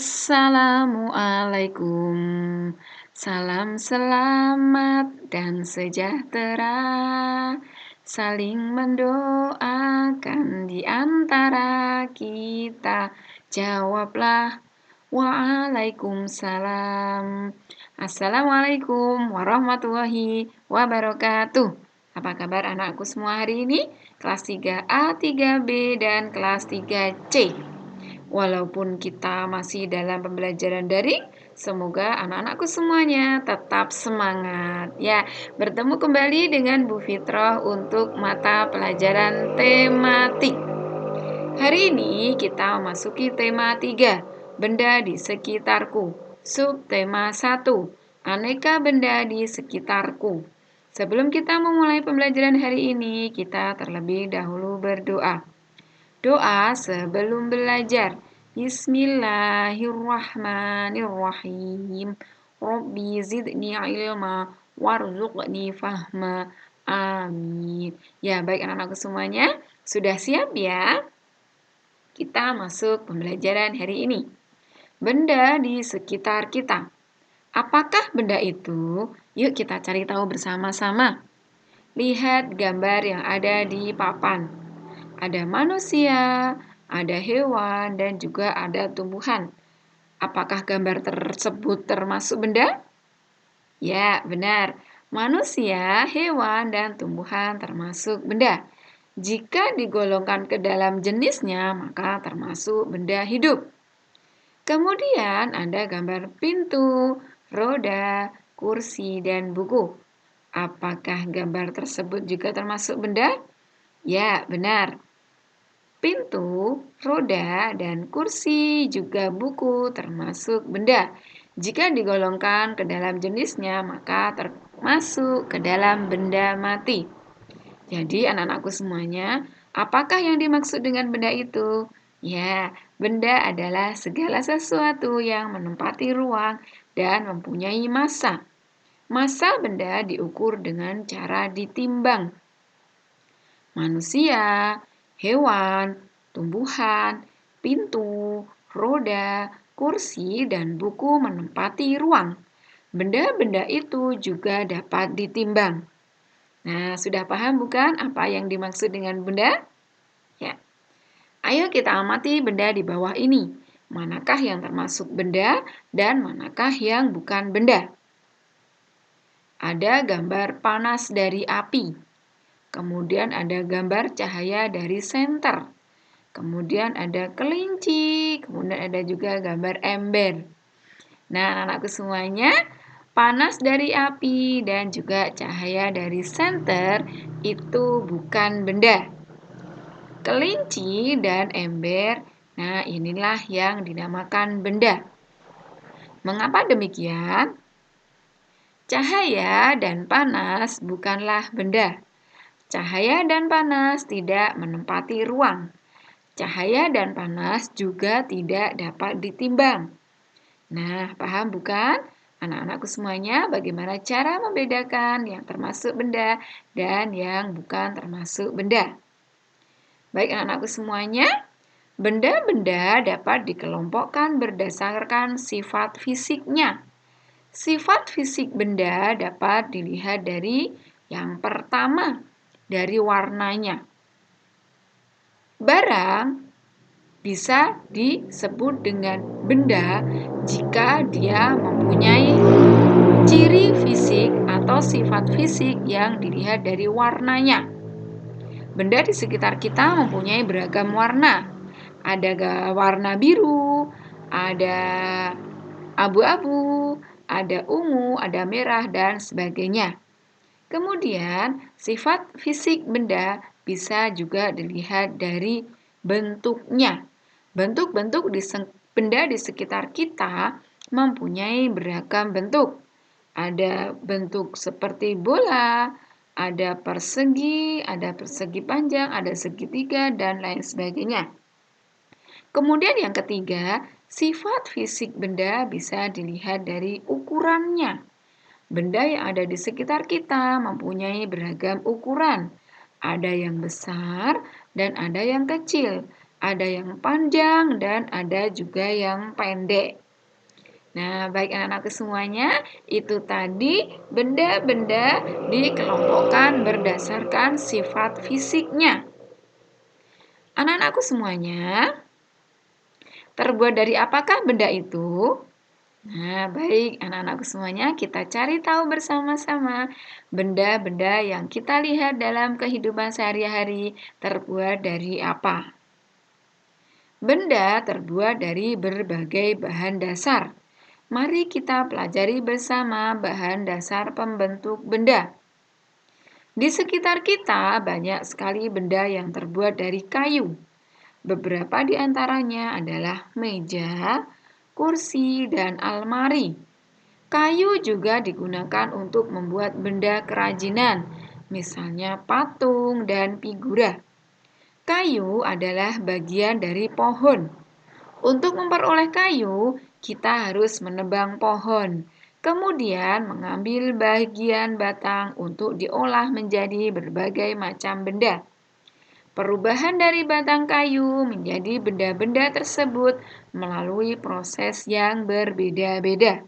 Assalamualaikum. Salam selamat dan sejahtera. Saling mendoakan di antara kita. Jawablah, Waalaikumsalam. Assalamualaikum warahmatullahi wabarakatuh. Apa kabar anakku semua hari ini? Kelas 3A, 3B, dan kelas 3C. Walaupun kita masih dalam pembelajaran daring, semoga anak-anakku semuanya tetap semangat. Ya, bertemu kembali dengan Bu Fitroh untuk mata pelajaran tematik. Hari ini kita memasuki tema 3, benda di sekitarku. Subtema 1, aneka benda di sekitarku. Sebelum kita memulai pembelajaran hari ini, kita terlebih dahulu berdoa. Doa sebelum belajar. Bismillahirrahmanirrahim. Rabbi zidni ilma warzuqni fahma. Amin. Ya, baik anak-anakku semuanya, sudah siap ya? Kita masuk pembelajaran hari ini. Benda di sekitar kita. Apakah benda itu? Yuk kita cari tahu bersama-sama. Lihat gambar yang ada di papan. Ada manusia, ada hewan, dan juga ada tumbuhan. Apakah gambar tersebut termasuk benda? Ya, benar. Manusia, hewan, dan tumbuhan termasuk benda. Jika digolongkan ke dalam jenisnya, maka termasuk benda hidup. Kemudian ada gambar pintu, roda, kursi, dan buku. Apakah gambar tersebut juga termasuk benda? Ya, benar. Pintu, roda, dan kursi juga buku termasuk benda. Jika digolongkan ke dalam jenisnya, maka termasuk ke dalam benda mati. Jadi anak-anakku semuanya, apakah yang dimaksud dengan benda itu? Ya, benda adalah segala sesuatu yang menempati ruang dan mempunyai massa. Massa benda diukur dengan cara ditimbang. Manusia, hewan, tumbuhan, pintu, roda, kursi, dan buku menempati ruang. Benda-benda itu juga dapat ditimbang. Nah, sudah paham bukan apa yang dimaksud dengan benda? Ya. Ayo kita amati benda di bawah ini. Manakah yang termasuk benda dan manakah yang bukan benda? Ada gambar panas dari api. Kemudian ada gambar cahaya dari senter. Kemudian ada kelinci, kemudian ada juga gambar ember. Nah, anak-anakku semuanya, panas dari api dan juga cahaya dari senter itu bukan benda. Kelinci dan ember, nah inilah yang dinamakan benda. Mengapa demikian? Cahaya dan panas bukanlah benda. Cahaya dan panas tidak menempati ruang. Cahaya dan panas juga tidak dapat ditimbang. Nah, paham bukan? Anak-anakku semuanya, bagaimana cara membedakan yang termasuk benda dan yang bukan termasuk benda? Baik anak-anakku semuanya, benda-benda dapat dikelompokkan berdasarkan sifat fisiknya. Sifat fisik benda dapat dilihat dari yang pertama, dari warnanya. Barang bisa disebut dengan benda jika dia mempunyai ciri fisik atau sifat fisik yang dilihat dari warnanya. Benda di sekitar kita mempunyai beragam warna. Ada warna biru, ada abu-abu, ada ungu, ada merah, dan sebagainya. Kemudian, sifat fisik benda bisa juga dilihat dari bentuknya. Bentuk-bentuk benda di sekitar kita mempunyai beragam bentuk. Ada bentuk seperti bola, ada persegi panjang, ada segitiga, dan lain sebagainya. Kemudian yang ketiga, sifat fisik benda bisa dilihat dari ukurannya. Benda yang ada di sekitar kita mempunyai beragam ukuran. Ada yang besar dan ada yang kecil. Ada yang panjang dan ada juga yang pendek. Nah, baik anak-anakku semuanya, itu tadi benda-benda dikelompokkan berdasarkan sifat fisiknya. Anak-anakku semuanya, terbuat dari apakah benda itu? Nah, baik anak-anakku semuanya, kita cari tahu bersama-sama benda-benda yang kita lihat dalam kehidupan sehari-hari terbuat dari apa. Benda terbuat dari berbagai bahan dasar. Mari kita pelajari bersama bahan dasar pembentuk benda. Di sekitar kita banyak sekali benda yang terbuat dari kayu. Beberapa di antaranya adalah meja, kursi, dan almari. Kayu juga digunakan untuk membuat benda kerajinan, misalnya patung dan figura. Kayu adalah bagian dari pohon. Untuk memperoleh kayu, kita harus menebang pohon, kemudian mengambil bagian batang untuk diolah menjadi berbagai macam benda. Perubahan dari batang kayu menjadi benda-benda tersebut melalui proses yang berbeda-beda.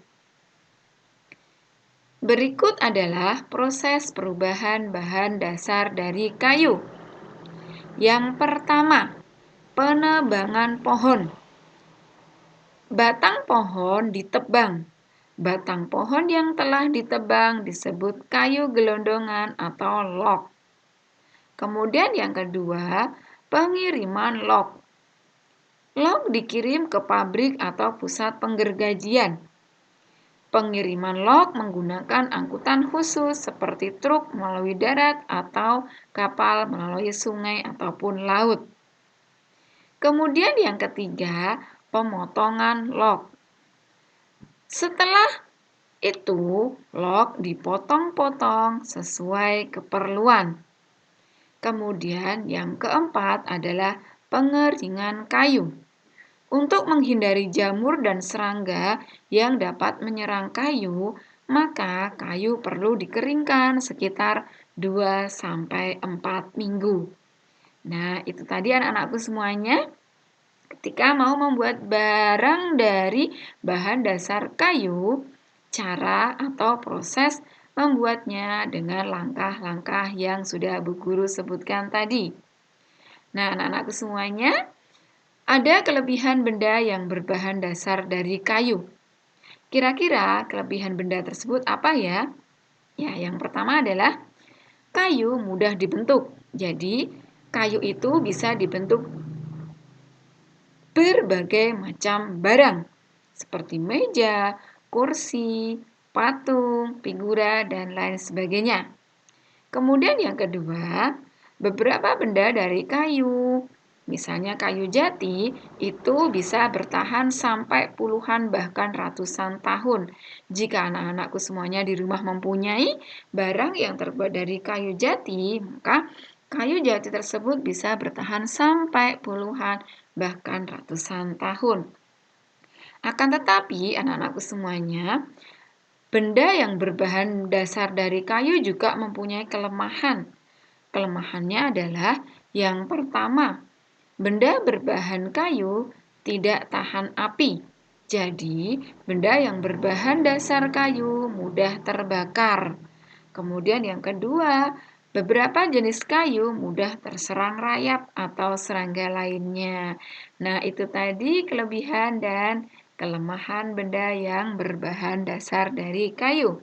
Berikut adalah proses perubahan bahan dasar dari kayu. Yang pertama, penebangan pohon. Batang pohon ditebang. Batang pohon yang telah ditebang disebut kayu gelondongan atau log. Kemudian yang kedua, pengiriman log. Log dikirim ke pabrik atau pusat penggergajian. Pengiriman log menggunakan angkutan khusus seperti truk melalui darat atau kapal melalui sungai ataupun laut. Kemudian yang ketiga, pemotongan log. Setelah itu, log dipotong-potong sesuai keperluan. Kemudian yang keempat adalah pengeringan kayu. Untuk menghindari jamur dan serangga yang dapat menyerang kayu, maka kayu perlu dikeringkan sekitar 2-4 minggu. Nah, itu tadi anak-anakku semuanya. Ketika mau membuat barang dari bahan dasar kayu, cara atau proses membuatnya dengan langkah-langkah yang sudah Bu Guru sebutkan tadi. Nah, anak-anakku semuanya, ada kelebihan benda yang berbahan dasar dari kayu. Kira-kira kelebihan benda tersebut apa ya? Ya, yang pertama adalah kayu mudah dibentuk. Jadi, kayu itu bisa dibentuk berbagai macam barang seperti meja, kursi, patung, figura, dan lain sebagainya. Kemudian yang kedua, beberapa benda dari kayu, misalnya kayu jati, itu bisa bertahan sampai puluhan bahkan ratusan tahun. Jika anak-anakku semuanya di rumah mempunyai barang yang terbuat dari kayu jati, maka kayu jati tersebut bisa bertahan sampai puluhan bahkan ratusan tahun. Akan tetapi, anak-anakku semuanya, benda yang berbahan dasar dari kayu juga mempunyai kelemahan. Kelemahannya adalah yang pertama, benda berbahan kayu tidak tahan api. Jadi, benda yang berbahan dasar kayu mudah terbakar. Kemudian yang kedua, beberapa jenis kayu mudah terserang rayap atau serangga lainnya. Nah, itu tadi kelebihan dan kelemahan benda yang berbahan dasar dari kayu.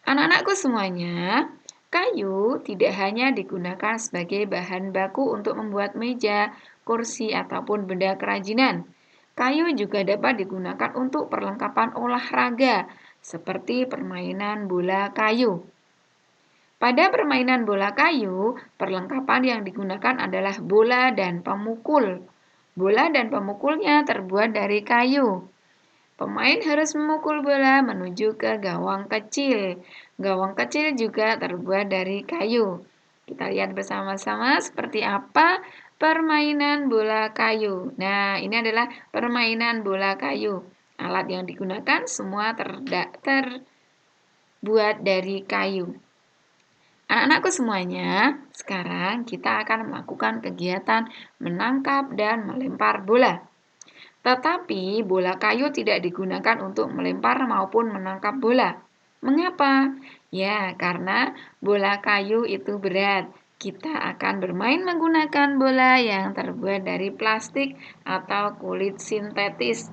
Anak-anakku semuanya, kayu tidak hanya digunakan sebagai bahan baku untuk membuat meja, kursi, ataupun benda kerajinan. Kayu juga dapat digunakan untuk perlengkapan olahraga, seperti permainan bola kayu. Pada permainan bola kayu, perlengkapan yang digunakan adalah bola dan pemukul. Bola dan pemukulnya terbuat dari kayu. Pemain harus memukul bola menuju ke gawang kecil. Gawang kecil juga terbuat dari kayu. Kita lihat bersama-sama seperti apa permainan bola kayu. Nah, ini adalah permainan bola kayu. Alat yang digunakan semua terbuat dari kayu. Anak-anakku semuanya, sekarang kita akan melakukan kegiatan menangkap dan melempar bola. Tetapi bola kayu tidak digunakan untuk melempar maupun menangkap bola. Mengapa? Ya, karena bola kayu itu berat. Kita akan bermain menggunakan bola yang terbuat dari plastik atau kulit sintetis.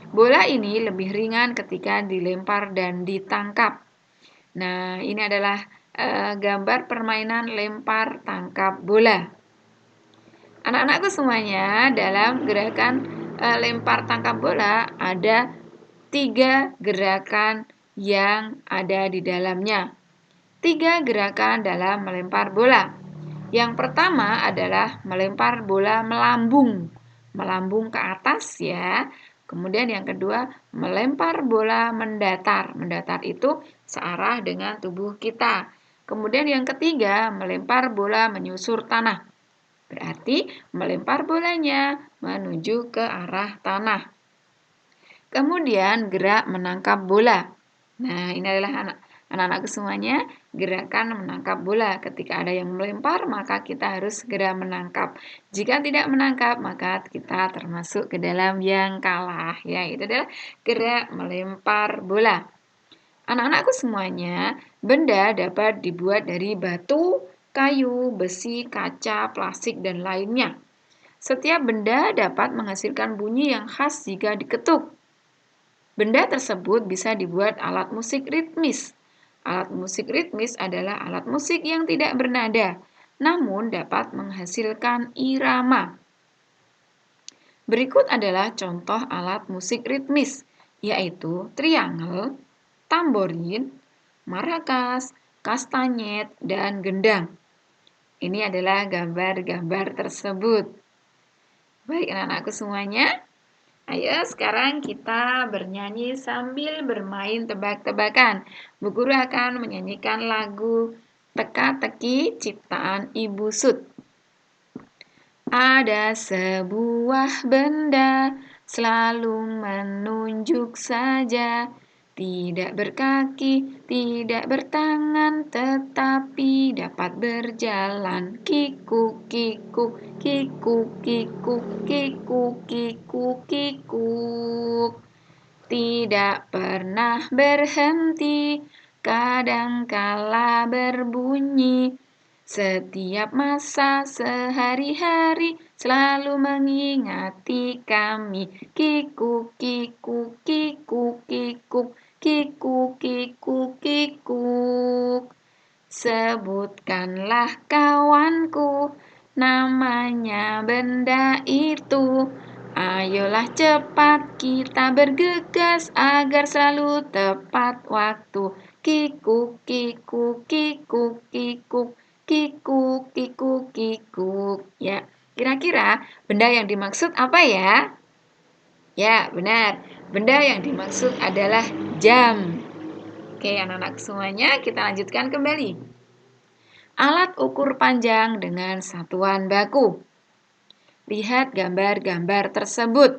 Bola ini lebih ringan ketika dilempar dan ditangkap. Nah, ini adalah gambar permainan lempar tangkap bola. Anak-anakku semuanya, dalam gerakan lempar tangkap bola ada 3 gerakan yang ada di dalamnya. 3 gerakan dalam melempar bola. Yang pertama adalah melempar bola melambung. Melambung ke atas ya. Kemudian yang kedua, melempar bola mendatar. Mendatar itu searah dengan tubuh kita. Kemudian yang ketiga, melempar bola menyusur tanah. Berarti melempar bolanya menuju ke arah tanah. Kemudian gerak menangkap bola. Nah, ini adalah anak-anakku semuanya, gerakan menangkap bola. Ketika ada yang melempar, maka kita harus segera menangkap. Jika tidak menangkap, maka kita termasuk ke dalam yang kalah. Ya, itu adalah gerak melempar bola. Anak-anakku semuanya, benda dapat dibuat dari batu, kayu, besi, kaca, plastik, dan lainnya. Setiap benda dapat menghasilkan bunyi yang khas jika diketuk. Benda tersebut bisa dibuat alat musik ritmis. Alat musik ritmis adalah alat musik yang tidak bernada, namun dapat menghasilkan irama. Berikut adalah contoh alat musik ritmis, yaitu triangle, tamborin, maracas, kastanyet, dan gendang. Ini adalah gambar-gambar tersebut. Baik anak-anakku semuanya, ayo sekarang kita bernyanyi sambil bermain tebak-tebakan. Bu Guru akan menyanyikan lagu Teka-teki ciptaan Ibu Sud. Ada sebuah benda selalu menunjuk saja, tidak berkaki, tidak bertangan, tetapi dapat berjalan. Kikuk, kikuk, kikuk, kikuk, kikuk, kikuk, kikuk. Tidak pernah berhenti, kadangkala berbunyi. Setiap masa sehari-hari selalu mengingati kami. Kikuk, kikuk, kikuk, kikuk, kikuk, kikuk, kikuk. Sebutkanlah kawanku, namanya benda itu. Ayolah cepat kita bergegas agar selalu tepat waktu. Kikuk, kikuk, kikuk, kikuk. Kikuk, kikuk, kikuk. Ya, kira-kira benda yang dimaksud apa ya? Ya, benar. Benda yang dimaksud adalah jam. Oke, anak-anak semuanya, kita lanjutkan kembali. Alat ukur panjang dengan satuan baku. Lihat gambar-gambar tersebut.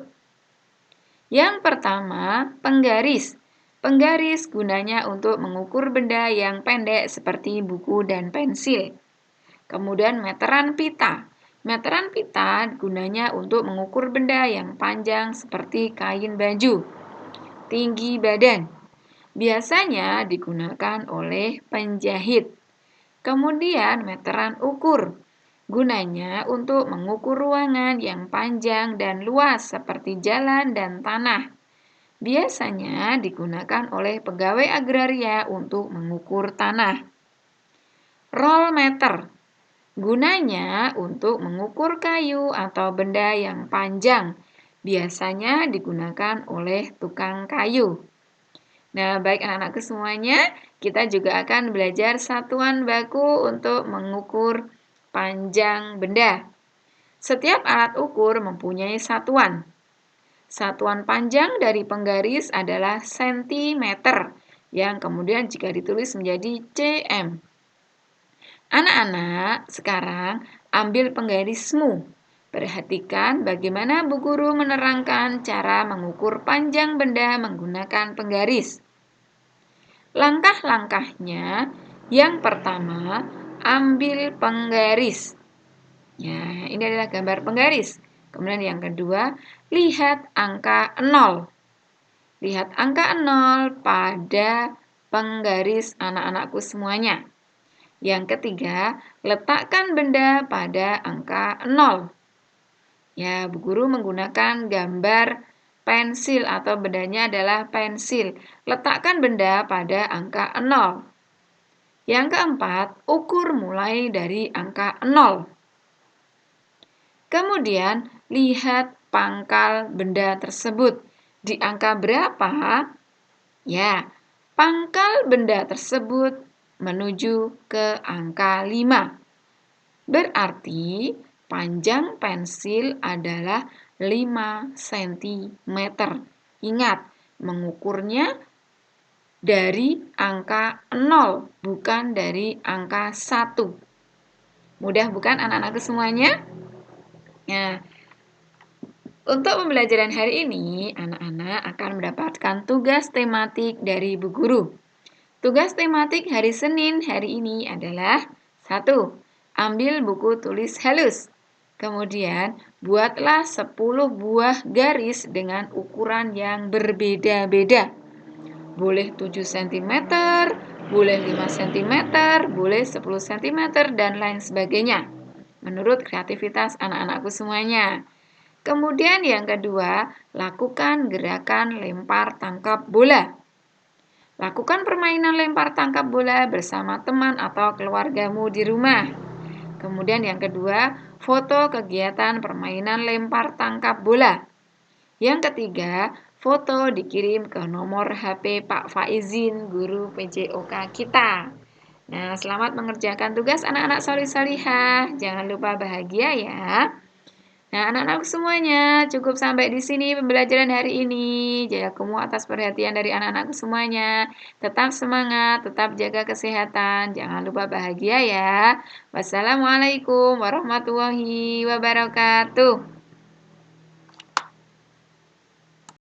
Yang pertama, penggaris. Penggaris gunanya untuk mengukur benda yang pendek seperti buku dan pensil. Kemudian meteran pita. Meteran pita gunanya untuk mengukur benda yang panjang seperti kain baju. Tinggi badan. Biasanya digunakan oleh penjahit. Kemudian meteran ukur. Gunanya untuk mengukur ruangan yang panjang dan luas seperti jalan dan tanah. Biasanya digunakan oleh pegawai agraria untuk mengukur tanah. Roll meter. Gunanya untuk mengukur kayu atau benda yang panjang. Biasanya digunakan oleh tukang kayu. Nah, baik anak-anakku semuanya, kita juga akan belajar satuan baku untuk mengukur panjang benda. Setiap alat ukur mempunyai satuan. Satuan panjang dari penggaris adalah sentimeter, yang kemudian jika ditulis menjadi cm. Anak-anak, sekarang ambil penggarismu. Perhatikan bagaimana Bu Guru menerangkan cara mengukur panjang benda menggunakan penggaris. Langkah-langkahnya, yang pertama, ambil penggaris. Ya, ini adalah gambar penggaris. Kemudian yang kedua, lihat angka 0. Lihat angka 0 pada penggaris anak-anakku semuanya. Yang ketiga, letakkan benda pada angka 0. Ya, Bu Guru menggunakan gambar pensil atau bendanya adalah pensil. Letakkan benda pada angka 0. Yang keempat, ukur mulai dari angka 0. Kemudian, lihat pangkal benda tersebut. Di angka berapa? Ya, pangkal benda tersebut menuju ke angka 5. Berarti panjang pensil adalah 5 cm. Ingat, mengukurnya dari angka 0, bukan dari angka 1. Mudah bukan anak-anakku semuanya? Nah, untuk pembelajaran hari ini, anak-anak akan mendapatkan tugas tematik dari Bu Guru. Tugas tematik hari Senin hari ini adalah 1. Ambil buku tulis halus. Kemudian, buatlah 10 buah garis dengan ukuran yang berbeda-beda. Boleh 7 cm, boleh 5 cm, boleh 10 cm, dan lain sebagainya. Menurut kreativitas anak-anakku semuanya. Kemudian yang kedua, lakukan gerakan lempar tangkap bola. Lakukan permainan lempar tangkap bola bersama teman atau keluargamu di rumah. Kemudian yang kedua, foto kegiatan permainan lempar tangkap bola. Yang ketiga, foto dikirim ke nomor HP Pak Faizin, guru PJOK kita. Nah, selamat mengerjakan tugas anak-anak solih-solihah. Jangan lupa bahagia ya. Nah, anak-anak semuanya, cukup sampai di sini pembelajaran hari ini. Jazakumullah atas perhatian dari anak-anakku semuanya. Tetap semangat, tetap jaga kesehatan. Jangan lupa bahagia ya. Wassalamualaikum warahmatullahi wabarakatuh.